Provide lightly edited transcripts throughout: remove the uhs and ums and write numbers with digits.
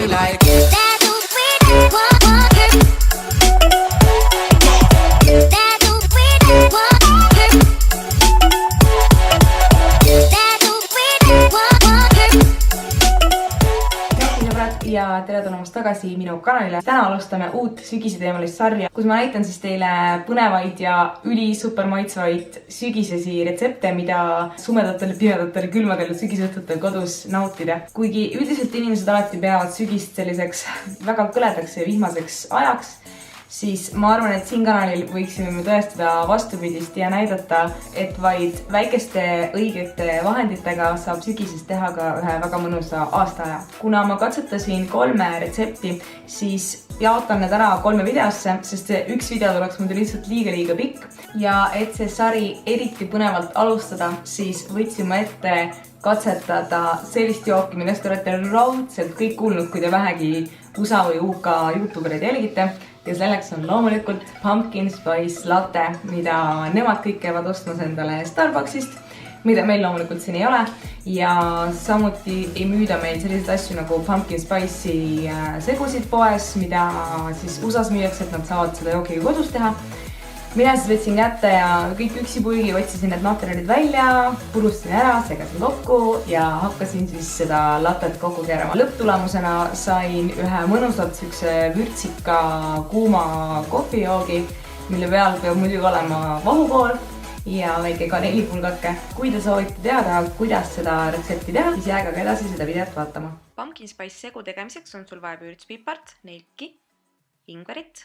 me like ja tere tulemast tagasi minu kanalile. Täna alustame uut sügiseteemalist sarja, kus ma näitan siis teile põnevaid ja super maitsvaid sügisesi retsepte, mida sumedatel, pimedatel, külmadel sügisõhtutel kodus nautida. Kuigi üldiselt inimesed alati peavad sügist selliseks väga kõledaks ja vihmaseks ajaks, siis ma arvan, et siin kanalil võiksime me tõestada vastupidist ja näidata, et vaid väikeste õigete vahenditega saab sügisest teha ka ühe väga mõnusa aastaaja. Kuna ma katsetasin 3 retsepti, siis jaotan need ära 3 videosse, sest see üks video tuleks muidu lihtsalt liiga pikk. Ja et see sari eriti põnevalt alustada, siis võtsin ma ette katsetada sellist jooki, millest te olete raudselt kõik kuulnud, kui te vähegi USA või UK YouTubereid jälgite. Ja selleks on loomulikult Pumpkin Spice Latte, mida nemad kõik käivad ostmas endale Starbucksist, mida meil loomulikult siin ei ole. Ja samuti ei müüda meil selliseid asju nagu Pumpkin Spice'i segusid poes, mida siis USA's müüakse, et nad saavad seda jookiga kodus teha. Mina siis võtsin kätte ja kõik üksipulgi otsisin need materjalid välja, purustasin ära, segasin kokku ja hakkasin siis seda latet kokku keerama. Lõpptulemusena sain ühe mõnusalt sükse vürtsika kuuma kohvijoogi, mille peal peab muidugi olema vahukool ja väike kaneelipulgake. Kui te soovite teada, kuidas seda retsepti teha, siis jääge ka edasi seda videot vaatama. Pumpkin Spice segu tegemiseks on sul vaja vürtspipart, nelki, ingverit,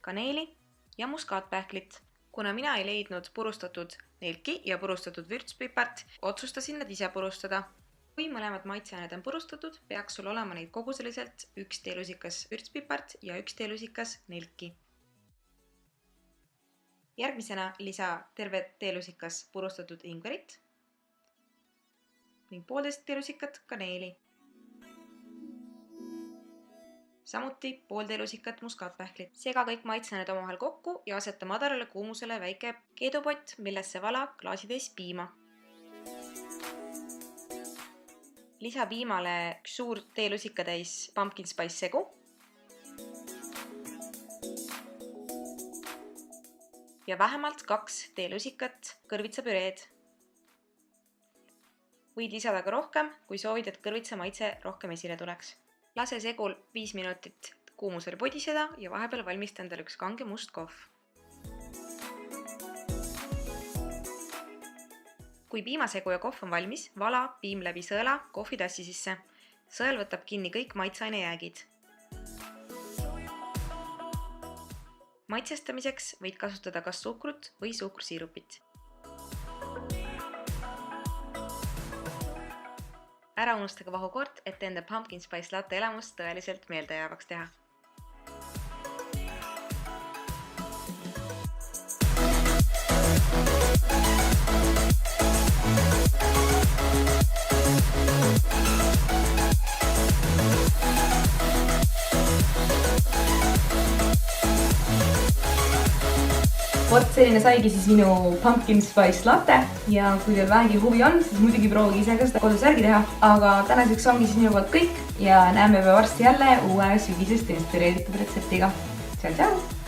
kaneeli ja muskaatpähklit. Kuna mina ei leidnud purustatud nelki ja purustatud vürtspipart, otsustasin nad ise purustada. Kui mõlemad maitseained on purustatud, peaks sul olema neid koguseliselt 1 teelusikas vürtspipart ja 1 teelusikas nelki. Järgmisena lisa terve teelusikas purustatud ingverit ning 1,5 teelusikat kaneeli. Samuti 1,5 teelusikat muskaatpähklit. Sega kõik maitseained omavahel kokku ja aseta madalale kuumusele väike keedupott, millesse vala klaasitäis piima. Lisa piimale 1 suur teelusikatäis Pumpkin Spice segu. Ja vähemalt 2 teelusikat kõrvitsapüreed. Võid lisada ka rohkem, kui soovid, et kõrvitsa maitse rohkem esile tuleks. Lase segul 5 minutit kuumusel podiseda ja vahepeal valmista endale 1 kange must kohv. Kui piimasegu ja kohv on valmis, vala piim läbi sõela kohvitassi sisse. Sõel võtab kinni kõik maitseaine jäägid. Maitsestamiseks võid kasutada kas suhkrut või suhkrusiirupit. Ära unustage vahukoort, et enda Pumpkin Spice Latte elamust tõeliselt meeldejäävaks teha. Vot selline saigi siis minu Pumpkin Spice Latte ja kui teil vähegi huvi on, siis muidugi proovige ise ka seda kodus järgi teha. Aga tänaseks ongi siis minu poolt kõik ja näeme varsti jälle uue sügisest inspireeritud retseptiga. Tšau!